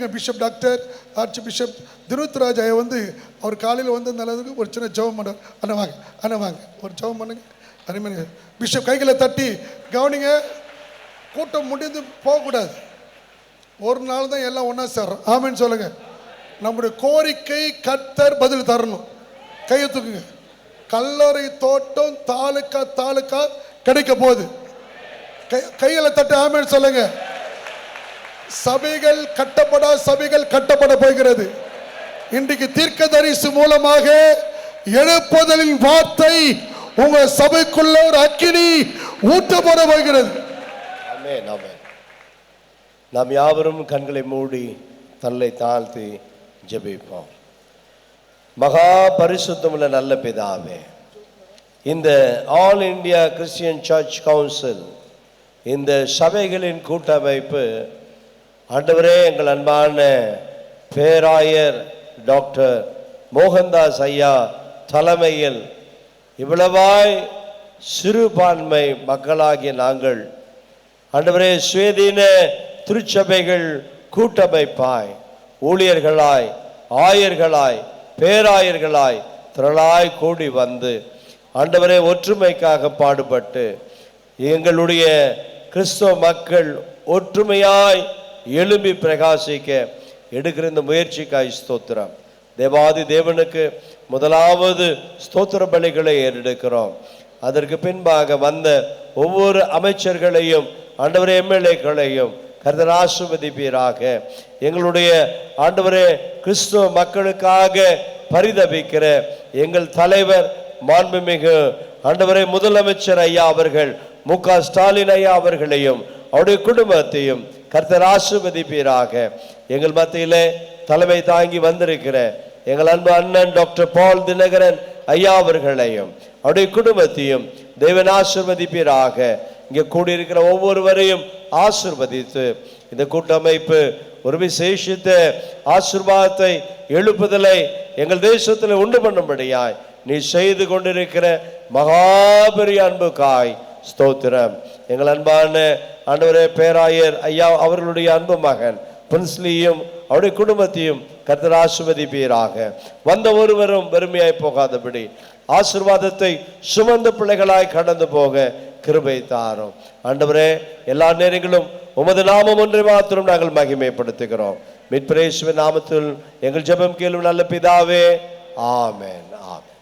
கூப்பிட்டுங்க. Bishop doctor arch bishop திருத்ராஜ் ஐயா வந்து அவர் காலையில் வந்து நல்லதுக்கு ஒரு சின்ன ஜெபம் பண்ண அண்ணவாங்க ஒரு ஜெபம் பண்ணுங்க. அருமையான பிஷப் கைகளை தட்டி கவனிங்க. கூட்டம் முடிந்து போகக்கூடாது. ஒரு நாள் தான் எல்லாம் ஒன்றா சேர்றோம். ஆமேன்னு சொல்லுங்க. நம்முடைய கோரிக்கை கர்த்தர் பதில் தரணும். கையை தூக்குங்க. கல்லறை தோட்டம் தாலுக்கா கிடைக்க போகுது. கையில தட்டு ஆமேன்னு சொல்லுங்க. சபைகள் கட்டப்பட போகிறது. இன்றைக்கு தீர்க்கதரிசி மூலமாக எழுப்புதலின் வார்த்தை உங்க சபைக்குள்ள ஒரு அக்கினி ஊற்றப்பட போகிறது. ஆமென், ஆமென். நாம் யாவரும் கண்களை மூடி தன்னை தாழ்த்தி ஜெபிப்போம். மகா பரிசுத்தமுள்ள நல்ல பிதாவே, இந்த all India Christian church council, இந்த சபைகளின் கூட்டமைப்பு ஆண்டவரே, எங்கள் அன்பான பேராயர் டாக்டர் மோகன்தாஸ் ஐயா தலைமையில் இவ்வளவாய் சிறுபான்மை மக்களாகிய நாங்கள் ஆண்டவரே சுயதீன திருச்சபைகள் கூட்டமைப்பாய் ஊழியர்களாய் ஆயர்களாய் பேராயர்களாய் திரளாய் கூடி வந்து ஆண்டவரே ஒற்றுமைக்காக பாடுபட்டு எங்களுடைய கிறிஸ்தவ மக்கள் ஒற்றுமையாய் எழும்பி பிரகாசிக்க எடுக்கிற இந்த முயற்சிக்காய் ஸ்தோத்திரம். தேவாதி தேவனுக்கு முதலாவது ஸ்தோத்திர பலிகளை ஏறெடுக்கிறோம். அதற்கு பின்பாக வந்த ஒவ்வொரு அமைச்சர்களையும் ஆண்டவரே எம்எல்ஏக்களையும் கர்த்தர் ஆசீர்வதிப்பீராக. எங்களுடைய ஆண்டவரே கிறிஸ்துவ மக்களுக்காக பரிதபிக்கிற எங்கள் தலைவர் மாண்புமிகு ஆண்டவரே முதலமைச்சர் ஐயா அவர்கள் மு.க. ஸ்டாலின் ஐயா அவர்களையும் அவருடைய குடும்பத்தையும் கர்த்தர் ஆசீர்வதிப்பீராக. எங்கள் மத்தியிலே தலைமை தாங்கி வந்திருக்கிற எங்கள் அன்பு அண்ணன் டாக்டர் பால் தினகரன் ஐயா அவர்களையும் அவருடைய குடும்பத்தையும் தேவன் ஆசீர்வதிப்பீராக. இங்கே கூடியிருக்கிற ஒவ்வொருவரையும் ஆசீர்வதித்து இந்த கூட்டமைப்பு ஒரு விசேஷித்த ஆசீர்வாதத்தை எழுப்புதலை எங்கள் தேசத்தில் உண்டு பண்ணும்படியாய் நீ செய்து கொண்டிருக்கிற மகாபெரிய அன்புக்காய் ஸ்தோத்திரம். எங்கள் அன்பான ஆண்டவரே பேராயர் ஐயா அவர்களுடைய அன்பு மகன் பிரின்ஸ்லியும் அவருடைய குடும்பத்தையும் கர்த்தர் ஆசீர்வதிப்பீராக. வந்த ஒருவரும் வெறுமையாய் போகாதபடி ஆசீர்வாதத்தை சுமந்த பிள்ளைகளாய் கடந்து போக கிருபை தாரும். ஆண்டவரே, எல்லா நேரங்களும் உமது நாமம் ஒன்றை மாத்திரம் நாங்கள் மகிமைப்படுத்துகிறோம். மீட்பர் இயேசுவின் நாமத்தில் எங்கள் ஜெபம் கேளும் நல்ல பிதாவே. ஆமென், ஆமென்.